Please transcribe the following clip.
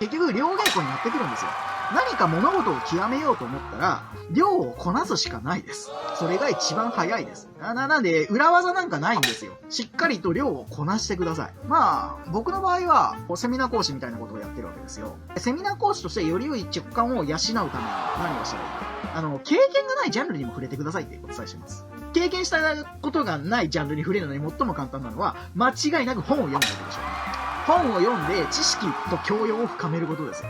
結局、両稽古になってくるんですよ。何か物事を極めようと思ったら、量をこなすしかないです。それが一番早いです。なんで、裏技なんかないんですよ。しっかりと量をこなしてください。まあ、僕の場合は、セミナー講師みたいなことをやってるわけですよ。セミナー講師としてより良い直感を養うために何をしたらいいか。経験がないジャンルにも触れてくださいってお伝えします。経験したことがないジャンルに触れるのに最も簡単なのは、間違いなく本を読むことでしょう。本を読んで知識と教養を深めることですよ。